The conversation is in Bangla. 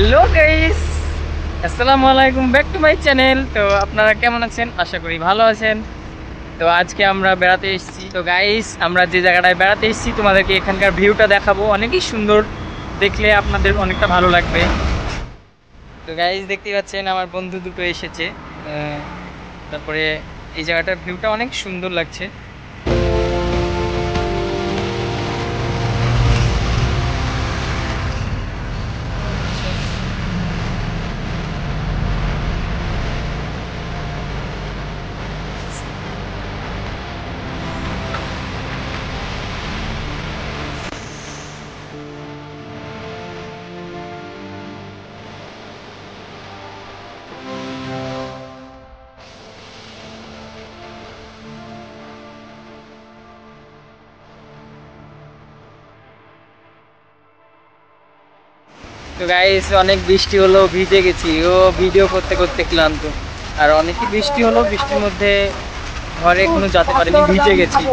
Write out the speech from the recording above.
হ্যালো গাইস, আসসালামু আলাইকুম, ব্যাক টু মাই চ্যানেল। তো আপনারা কেমন আছেন? আশা করি ভালো আছেন। তো আজকে আমরা বেড়াতে এসেছি। তো গাইস, আমরা যে জায়গাটায় বেড়াতে এসেছি তোমাদেরকে এখানকার ভিউটা দেখাবো। অনেকই সুন্দর, দেখলে আপনাদের অনেকটা ভালো লাগবে। তো গাইস, দেখতেই পাচ্ছেন আমার বন্ধু দুটো এসেছে। তারপরে এই জায়গাটার ভিউটা অনেক সুন্দর লাগছে। তো গাইস, অনেক বৃষ্টি হলো, ভিজে গেছি। ও ভিডিও করতে করতে ক্লান্ত। আর অনেকই বৃষ্টি হলো, বৃষ্টির মধ্যে ঘরে এখনো যেতে পারিনি, ভিজে গেছি।